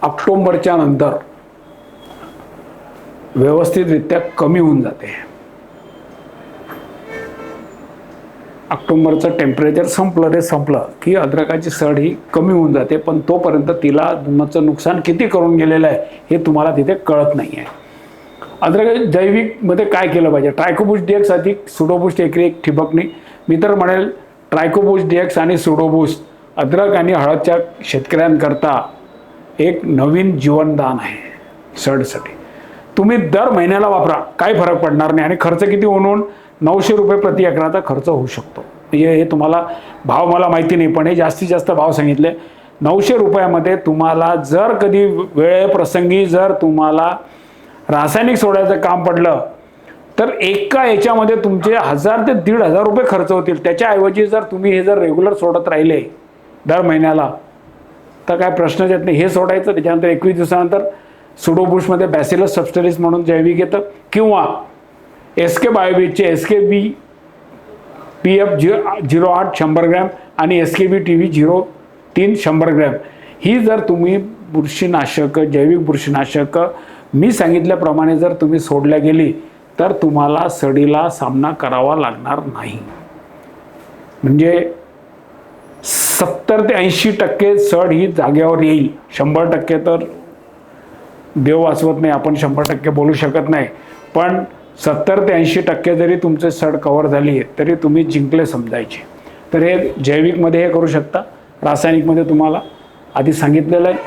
ऑक्टोबरच्या नंतर व्यवस्थितरित्या कमी होऊन जाते. ऑक्टोबरचं टेम्परेचर संपलं की अद्रकाची सड ही कमी होऊन जाते. पण तोपर्यंत तिला तुमचं नुकसान किती करून गेलेलं आहे हे तुम्हाला तिथे कळत नाही आहे. अद्रक जैविकमध्ये काय केलं पाहिजे? ट्रायकोबूस्ट DX अधिक सुडोबूस्ट एकरी 1 ठिबकणी. मी तर म्हणेल ट्रायकोबूस्ट DX आणि सुडोबूस्ट अद्रक आणि हळदच्या शेतकऱ्यांकरता एक नवीन जीवनदान आहे सडसाठी. तुम्ही दर महिन्याला वापरा, काही फरक पडणार नाही. आणि खर्च किती होऊन 900 रुपये प्रति एकराचा खर्च होऊ शकतो. म्हणजे हे तुम्हाला भाव मला माहिती नाही पण हे जास्तीत जास्त भाव सांगितले. 900 रुपयामध्ये तुम्हाला जर कधी वेळेप्रसंगी जर तुम्हाला रासायनिक सोडायचं काम पडलं तर एका याच्यामध्ये तुमचे 1000 ते 1500 रुपये खर्च होतील. त्याच्याऐवजी जर तुम्ही हे जर रेग्युलर सोडत राहिले दर महिन्याला तर काय प्रश्नच येत नाही. हे सोडायचं, त्याच्यानंतर 21 दिवसानंतर सुडोबूस्टमध्ये बॅसिलस सबस्टिलिस म्हणून जैविक येतं किंवा SK बायोबीजचे SKB PF 08 100 ग्रॅम आणि SKB TV 03 100 ग्रॅम ही जर तुम्ही बुरशीनाशक जैविक बुरशीनाशक मी सांगितल्याप्रमाणे जर तुम्ही सोडल्या गेली तर तुम्हाला सडीला सामना करावा लागणार नाही. म्हणजे 70 ते 80% सड ही जागेवर येईल. 100% तर देव वाचवत नाही, आपण 100% बोलू शकत नाही. पण 70 ते 80% जरी तुमचे सड कव्हर झाली तरी तुम्ही जिंकले समजायचे. तर हे जैविकमध्ये हे करू शकता. रासायनिकमध्ये तुम्हाला आधी सांगितलेलं आहे.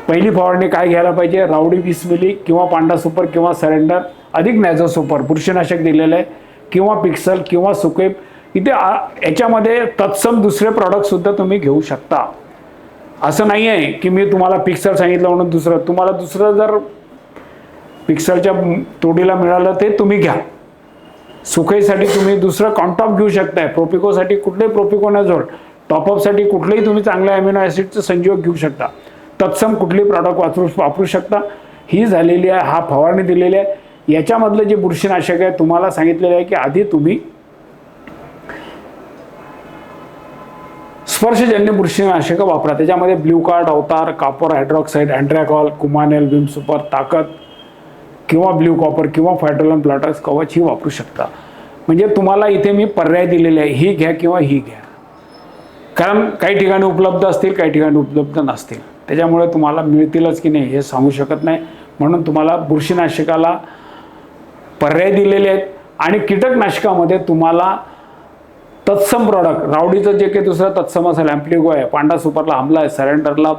पहिली फवारणी काय घ्यायला पाहिजे? रावडी 20 मिली किंवा पांडा सुपर किंवा सरेंडर अधिक नॅझो सुपर बुरशीनाशक दिलेलं आहे किंवा पिक्सल किंवा सुकेप. इथे याच्यामध्ये तत्सम दुसरे प्रॉडक्टसुद्धा तुम्ही घेऊ शकता. असं नाही आहे की मी तुम्हाला पिक्सल सांगितलं म्हणून तुम्हाला दुसरं जर पिक्सलच्या तोडीला मिळालं ते तुम्ही घ्या. सुकईसाठी तुम्ही दुसरं कॉन्टॉप घेऊ शकताय. प्रोपिकोसाठी कुठलेही प्रोपिकोनाझोल, टॉपअपसाठी कुठलेही तुम्ही चांगल्या अमिनो ॲसिडचं संजीवक घेऊ शकता. तत्सम कुठलेही प्रॉडक्ट वापरू शकता. ही झालेली आहे, हा फवारणी दिलेली आहे. याच्यामधलं जे बुरशीनाशक आहे तुम्हाला सांगितलेलं आहे की आधी तुम्ही स्पर्शजन्य बुरशीनाशक वापरा. त्याच्यामध्ये ब्ल्यू कार्ड, अवतार, कॉपर हायड्रॉक्साईड, अँट्रॅकॉल, कुमानेल, विम सुपर, ताकद किंवा ब्ल्यू कॉपर किंवा फायटोलन प्लॅटर्स कवच ही वापरू शकता. म्हणजे तुम्हाला इथे मी पर्याय दिलेले आहे, ही घ्या किंवा ही घ्या. कारण काही ठिकाणी उपलब्ध असतील, काही ठिकाणी उपलब्ध नसतील. त्याच्यामुळे तुम्हाला मिळतीलच की नाही हे सांगू शकत नाही. म्हणून तुम्हाला बुरशीनाशकाला पर्याय दिलेले आहेत. आणि कीटकनाशकामध्ये तुम्हाला तत्सम प्रॉडक्ट, रावडीचं जे काही दुसरं तत्सम असेल, ॲम्प्लिगो आहे, पांडा सुपरला आमला आहे, सरेंडरला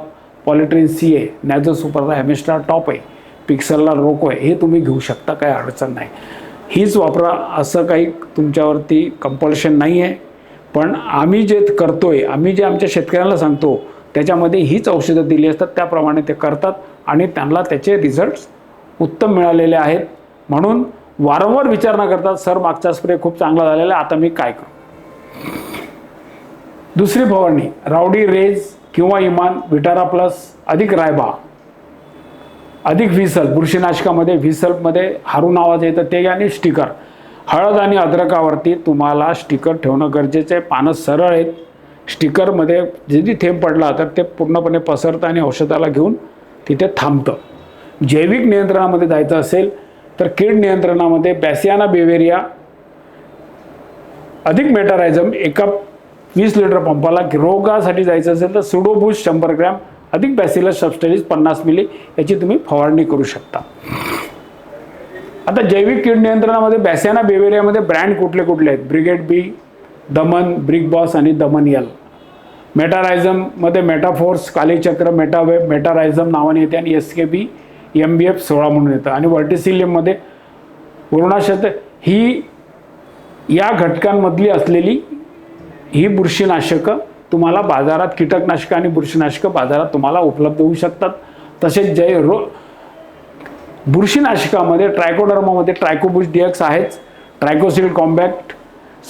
पॉलिट्रिन C आहे, नॅझो सुपरला हेमिस्ट्रा टॉप आहे, पिक्सलला रोको आहे, हे तुम्ही घेऊ शकता, काही अडचण नाही. हीच वापरा असं काही तुमच्यावरती कंपल्शन नाही आहे. पण आम्ही जे करतोय, आम्ही जे आमच्या शेतकऱ्यांना सांगतो त्याच्यामध्ये हीच औषधं दिली असतात, त्याप्रमाणे ते करतात आणि त्यांना त्याचे रिझल्ट्स उत्तम मिळालेले आहेत. म्हणून वारंवार विचार न करतात सर मागचा स्प्रे खूप चांगला झालेला आहे, आता मी काय करू. दुसरी फवारणी रावडी रेज किंवा इमान विटारा प्लस अधिक रायबा अधिक व्हिसल. बुरशीनाशकामध्ये व्हिसलमध्ये हारू नावाचं येतं ते आणि स्टिकर. हळद आणि अद्रकावरती तुम्हाला स्टिकर ठेवणं गरजेचं आहे. पानं सरळ आहेत. स्टिकरमध्ये जरी थेंब पडला तर ते पूर्णपणे पसरतं आणि औषधाला घेऊन तिथे थांबतं. जैविक नियंत्रणामध्ये जायचं असेल तर कीड नियंत्रणामध्ये बॅसियाना बेवेरिया अधिक मेटारायझम एका 20 लिटर पंपाला. रोगासाठी जायचं असेल तर सुडोबूस्ट 100 ग्रॅम अधिक बॅसिलस सबस्टेरिस 50 मिली याची तुम्ही फवारणी करू शकता. आता जैविक कीड नियंत्रणामध्ये बॅसियाना बेवेरियामध्ये ब्रँड कुठले कुठले आहेत? ब्रिगेड बी, दमन, ब्रिक बॉस आणि दमन यल. मेटारायझममध्ये मेटाफोर्स, कालीचक्र, मेटावेब, मेटारायझम नावाने येते आणि SKB MBF 16 म्हणून येतं. आणि वर्टिसिलियममध्ये वरुणाशत ही या घटकांमधली असलेली ही बुरशीनाशकं तुम्हाला बाजारात, कीटकनाशकं आणि बुरशीनाशकं बाजारात तुम्हाला उपलब्ध होऊ शकतात. तसेच बुरशीनाशकामध्ये ट्रायकोडर्मामध्ये ट्रायकोबुस्ट DX आहेच, ट्रायकोसिल कॉम्बॅक्ट,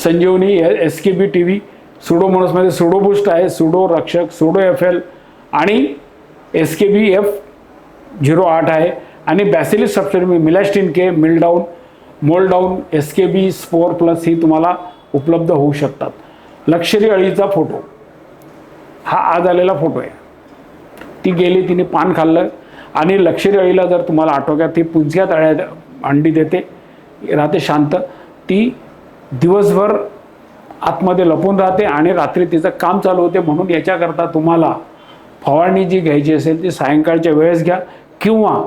संजीवनी, SKB TV, सुडोमोनसमध्ये सुडोबूस्ट आहे, सुडो रक्षक, सुडो FL आणि SKB F08 आहे. आणि बॅसिलिस सबस्टेरिस मिलॅस्टिन K, मिलडाऊन, मोलडाऊन, SKB स्पोर प्लस ही तुम्हाला उपलब्ध होऊ शकतात. लष्करी अळीचा फोटो हा आज आलेला फोटो आहे. ती गेली, तिने पान खाल्लं आणि लष्करी अळीला जर तुम्हाला आटोक्यात, ती पुंजक्यात अळ्या अंडी देते, राहते शांत. ती दिवसभर आतमध्ये लपून राहते आणि रात्री तिचं काम चालू होते. म्हणून याच्याकरता तुम्हाला फवारणी जी घ्यायची असेल ती सायंकाळच्या वेळेस घ्या. किंवा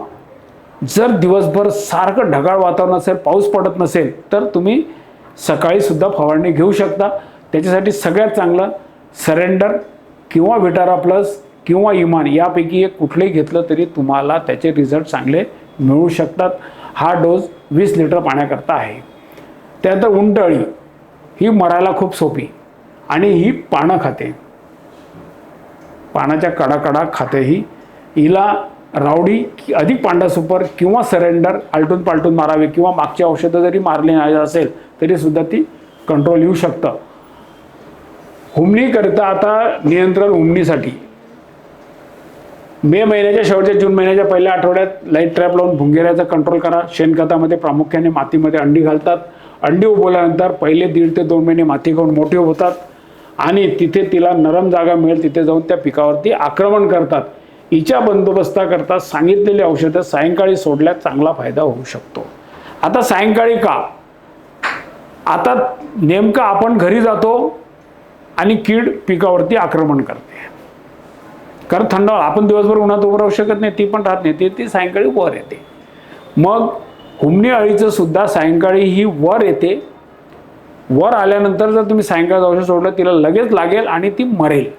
जर दिवसभर सारखं ढगाळ वातावरण असेल, पाऊस पडत नसेल तर तुम्ही सकाळी सुद्धा फवारणी घेऊ शकता. त्याच्यासाठी सगळ्यात चांगलं सरेंडर किंवा विटारा प्लस किंवा इमान यापैकी एक कुठलंही घेतलं तरी तुम्हाला त्याचे रिझल्ट चांगले मिळू शकतात. हा डोस 20 लिटर पाण्याकरता आहे. त्यानंतर उंटअळी ही मरायला खूप सोपी आणि ही पानं खाते, पानाच्या कडा खाते. हिला रावडी अधिक पांढरा सुपर किंवा सरेंडर आलटून पालटून मारावे किंवा मागची औषधं जरी मारली नाही असेल तरी सुद्धा ती कंट्रोल येऊ शकतं. हुमणीकरिता आता नियंत्रण हुमणीसाठी मे महिन्याच्या शेवटच्या जून महिन्याच्या पहिल्या आठवड्यात लाईट ट्रॅप लावून भुंगेऱ्याचा कंट्रोल करा. शेणखतामध्ये प्रामुख्याने मातीमध्ये अंडी घालतात. अंडी उगवल्यानंतर पहिले 1.5 ते 2 महिने माती खाऊन मोठे होतात आणि तिथे तिला नरम जागा मिळेल तिथे जाऊन त्या पिकावरती आक्रमण करतात. हिच्या बंदोबस्ताकरता सांगितलेली औषधं सायंकाळी सोडल्यास चांगला फायदा होऊ शकतो. आता सायंकाळी का? आता नेमकं आपण घरी जातो आणि कीड पिकावरती आक्रमण करते. कारण थंड, आपण दिवसभर उन्हात उभं राहू शकत नाही, ती पण राहत नाही, ती सायंकाळी वर येते. मग हुमणी अळीचं सुद्धा सायंकाळी ही वर येते. वर आल्यानंतर जर तुम्ही सायंकाळचं औषध सोडलं तिला लगेच लागेल आणि ती मरेल.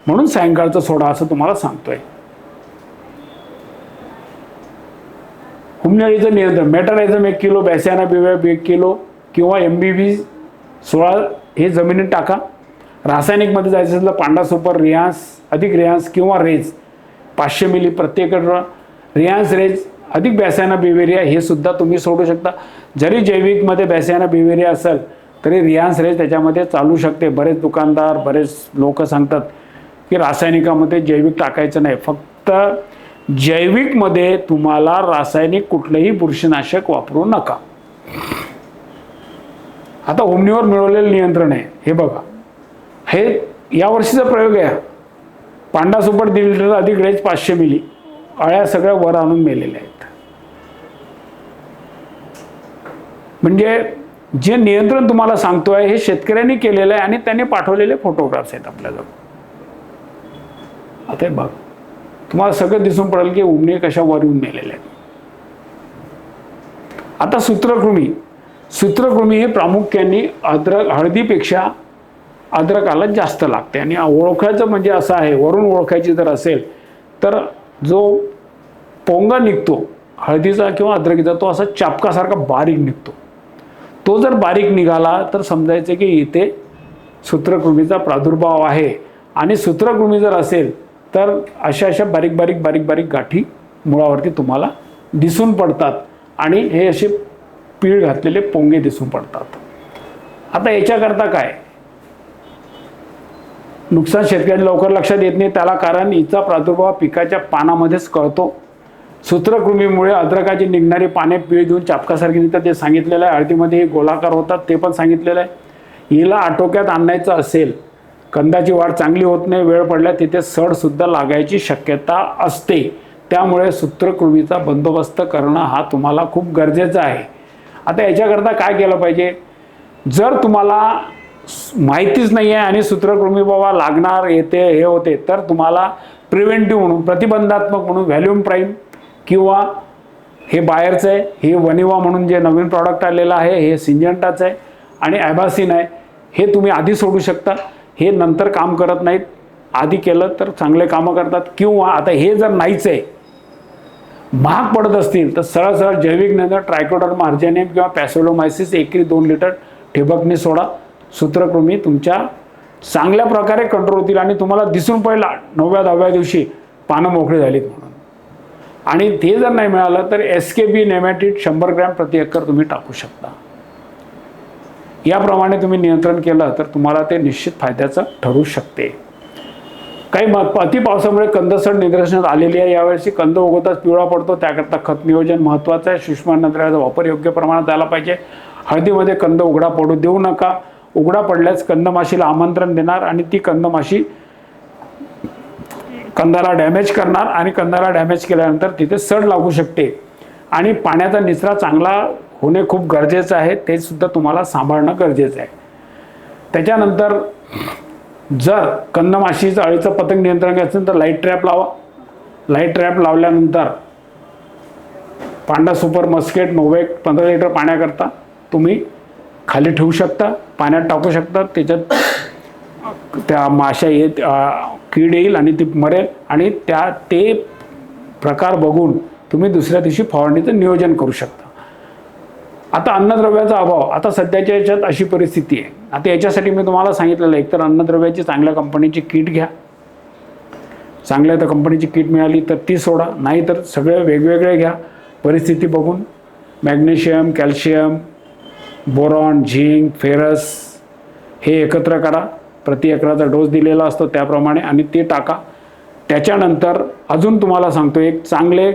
म्हणून सायंकाळचं सोडा असं तुम्हाला सांगतोय. हुमणी अळीचं नियंत्रण मेटारायझम 1 किलो, बॅसियाना बेवेब 1 किलो किंवा MBB 16 हे जमिनीत टाका. रासायनिकमध्ये जायचं असेल तर पांढरा सुपर, रियान्स अधिक रियान्स किंवा रेज 500 मिली प्रत्येक. रियान्स रेज अधिक बॅसियाना बेवेरिया हे सुद्धा तुम्ही सोडू शकता. जरी जैविकमध्ये बॅसियाना बेवेरिया असेल तरी रियान्स रेज त्याच्यामध्ये चालू शकते. बरेच दुकानदार, बरेच लोक सांगतात की रासायनिकामध्ये जैविक टाकायचं नाही. फक्त जैविकमध्ये तुम्हाला रासायनिक कुठलंही बुरशीनाशक वापरू नका. आता हुमणीवर मिळवलेलं नियंत्रण आहे हे बघा. हे यावर्षीचा प्रयोग आहे. पांढरा सुपर 1.5 लिटर अधिक रेज 500 मिली. अळ्या सगळ्या वर आणून मेलेल्या आहेत. म्हणजे जे नियंत्रण तुम्हाला सांगतोय हे शेतकऱ्यांनी केलेलं आहे आणि त्यांनी पाठवलेले फोटोग्राफ्स आहेत आपल्याजवळ. आता बघ, तुम्हाला सगळं दिसून पडेल की हुमणी कशा वर येऊन मेलेल्या आहेत. आता सूत्रकृमी हे प्रामुख्याने हळदीपेक्षा अद्रकाला जास्त लागते. आणि ओळखायचं म्हणजे असं आहे, वरून ओळखायची जर असेल तर जो पोंगा निघतो हळदीचा किंवा अद्रकीचा तो असा चापकासारखा बारीक निघतो. तो जर बारीक निघाला तर समजायचं की इथे सूत्रकृमीचा प्रादुर्भाव आहे. आणि सूत्रकृमी जर असेल तर अशा बारीक बारीक गाठी मुळावरती तुम्हाला दिसून पडतात आणि हे असे पीळ घातलेले पोंगे दिसून पडतात. आता याच्याकरता काय? नुकसान शेतकऱ्यांना लवकर लक्षात येत नाही. त्याला कारण हिचा प्रादुर्भाव पिकाच्या पानामध्येच कळतो. सूत्रकृमीमुळे अद्रकाची निघणारी पाने पीळ देऊन चापकासारखी निघतात ते सांगितलेलं आहे. हळदीमध्ये हे गोलाकार होतात ते पण सांगितलेलं आहे. हिला आटोक्यात आणायचं असेल, कंदाची वाढ चांगली होत नाही, वेळ पडल्या तिथे सडसुद्धा लागायची शक्यता असते. त्यामुळे सूत्रकृमीचा बंदोबस्त करणं हा तुम्हाला खूप गरजेचा आहे. आता याच्याकरता काय केलं पाहिजे? जर तुम्हाला माहितीच नाही आहे आणि सूत्रकृमी बाबा लागणार येते हे होते, तर तुम्हाला प्रिव्हेंटिव्ह म्हणून, प्रतिबंधात्मक म्हणून व्हॅल्यूम प्राईम किंवा हे बायरचं आहे, हे वनिवा म्हणून जे नवीन प्रॉडक्ट आलेलं आहे, हे सिंजंटाचं आहे आणि ॲबासिन आहे, हे तुम्ही आधी सोडू शकता. हे नंतर काम करत नाहीत, आधी केलं तर चांगले कामं करतात. किंवा आता हे जर नाहीच आहे, महाग पडत असतील, तर सरळ सरळ जैविक नियंत्रण ट्रायकोडर्मा अर्जेनियम किंवा पॅसोलोमायसिस एकरी 2 लिटर ठिबकनी सोडा. सूत्रकृमी तुमच्या चांगल्या प्रकारे कंट्रोल होतील आणि तुम्हाला दिसून पडला 9व्या-10व्या दिवशी पानं मोकळी झालीत म्हणून. आणि ते जर नाही मिळालं तर SKB नेमॅटिड 100 ग्रॅम प्रति एकर तुम्ही टाकू शकता. याप्रमाणे तुम्ही नियंत्रण केलं तर तुम्हाला ते निश्चित फायद्याचं ठरू शकते. काही अति पावसामुळे कंदसड निदर्शनात आलेली आहे. यावर्षी कंद उगवताच पिवळा पडतो, त्याकरता खत नियोजन महत्त्वाचं आहे. सूक्ष्म अन्नद्रव्याचा वापर योग्य प्रमाणात झाला पाहिजे. हळदीमध्ये कंद उघडा पडू देऊ नका. उघडा पडल्यास कंदमाशीला आमंत्रण देणार आणि ती कंदमाशी कंदाला डॅमेज करणार आणि कंदाला डॅमेज केल्यानंतर तिथे सड लागू शकते. आणि पाण्याचा निचरा चांगला होणे खूप गरजेचं आहे, ते सुद्धा तुम्हाला सांभाळणं गरजेचं आहे. त्याच्यानंतर जर कंदमाशीचं अळीचं पतंग नियंत्रण घ्यायचं असेल तर लाईट ट्रॅप लावा. लाईट ट्रॅप लावल्यानंतर पांडा सुपर मस्केट नोवेक 15 लिटर पाण्याकरता तुम्ही खाली ठेवू शकता, पाण्यात टाकू शकता. त्याच्यात त्या माशा येत कीड येईल आणि ती मरेल आणि ते प्रकार बघून तुम्ही दुसऱ्या दिवशी फवारणीचं नियोजन करू शकता. आता अन्नद्रव्याचा अभाव, आता सध्याच्या याच्यात अशी परिस्थिती आहे. आता याच्यासाठी मी तुम्हाला सांगितलेलं आहे, एकतर अन्नद्रव्याची चांगल्या कंपनीची किट घ्या. चांगल्या तर कंपनीची किट मिळाली तर ती सोडा, नाही तर सगळे वेगवेगळे घ्या परिस्थिती बघून. Magnesium, calcium, boron, zinc, ferrous हे एकत्र करा. प्रति एकराचा डोस दिलेला असतो त्याप्रमाणे आणि ते टाका. त्याच्यानंतर अजून तुम्हाला सांगतो, एक चांगले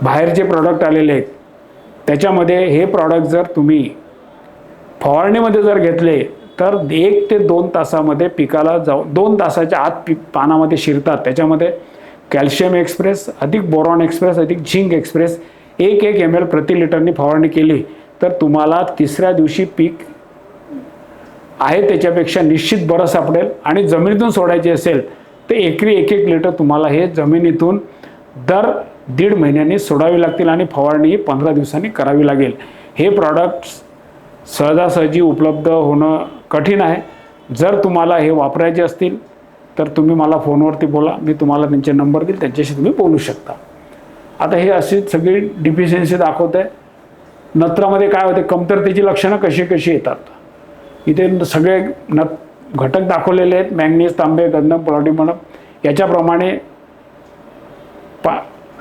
बाहेरचे प्रॉडक्ट आलेले आहेत, त्याच्यामध्ये हे प्रॉडक्ट जर तुम्ही फवारणीमध्ये जर घेतले तर 1 ते 2 तासामध्ये पिकाला 2 तासाच्या आत पानामध्ये शिरतात. त्याच्यामध्ये कॅल्शियम एक्सप्रेस अधिक बोरॉन एक्सप्रेस अधिक झिंक एक्सप्रेस 1 ml प्रति लिटरनी फवारणी केली तर तुम्हाला तिसऱ्या दिवशी पीक आहे त्याच्यापेक्षा निश्चित बरं सापडेल. आणि जमिनीतून सोडायचे असेल तर एकरी 1 लिटर तुम्हाला हे जमिनीतून दर 1.5 महिन्यांनी सोडावी लागतील आणि फवारणी 15 दिवसांनी करावी लागेल. हे प्रॉडक्ट्स सहजासहजी उपलब्ध होणं कठीण आहे. जर तुम्हाला हे वापरायचे असतील तर तुम्ही मला फोनवरती बोला, मी तुम्हाला त्यांचे नंबर देईल, त्यांच्याशी तुम्ही बोलू शकता. आता हे अशी सगळी डिफिशियन्सी दाखवत आहे. नत्रामध्ये काय होते, कमतरतेची लक्षणं कशी कशी येतात. इथे सगळे घटक दाखवलेले आहेत, मॅंगनीज, तांबे, गंधम, प्लॅटिनम. याच्याप्रमाणे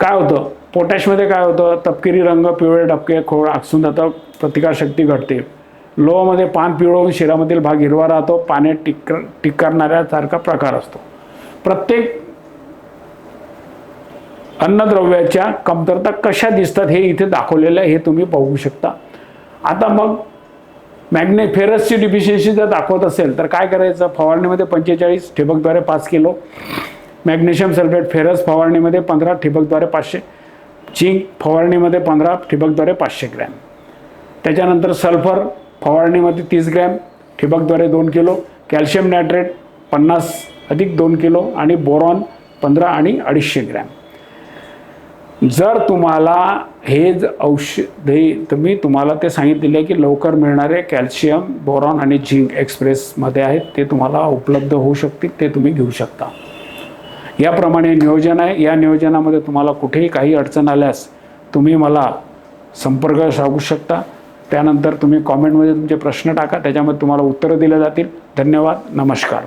काय होतं, पोटॅशमध्ये काय होतं, तपकिरी रंग, पिवळे डबके, खोड आकसून जातं, प्रतिकारशक्ती घटते. लोहमध्ये पान पिवळं होऊन शिरामधील भाग हिरवा राहतो, पाण्यात टिकारणाऱ्यासारखा प्रकार असतो. प्रत्येक अन्नद्रव्याच्या कमतरता कशा दिसतात हे इथे दाखवलेलं आहे, हे तुम्ही बघू शकता. आता मग फेरसची डिफिशियन्सी जर दाखवत असेल तर काय करायचं, फवारणीमध्ये 45 ठिबकद्वारे 5 किलो, मॅग्नेशियम सल्फेट फेरस फवारणीमध्ये 15 ठिबकद्वारे 500, झिंक फवारणीमध्ये 15 ठिबकद्वारे 500 ग्रॅम. त्याच्यानंतर सल्फर फवारणीमध्ये 30 ग्रॅम ठिबकद्वारे 2 किलो, कॅल्शियम नायट्रेट 50 अधिक 2 किलो आणि बोरॉन 15 आणि 250 ग्रॅम. जर तुम्हाला हे औषधे तुम्हाला ते सांगितलेले आहे की लवकर मिळणारे कॅल्शियम, बोरॉन आणि झिंक एक्सप्रेसमध्ये आहेत, ते तुम्हाला उपलब्ध होऊ शकतील, ते तुम्ही घेऊ शकता. याप्रमाणे नियोजन आहे. या नियोजनामध्ये तुम्हाला कुठेही काही अडचण आल्यास तुम्ही मला संपर्क साधू शकता. त्यानंतर तुम्ही कॉमेंटमध्ये तुमचे प्रश्न टाका, त्याच्यामध्ये तुम्हाला उत्तरं दिले जातील. धन्यवाद. नमस्कार.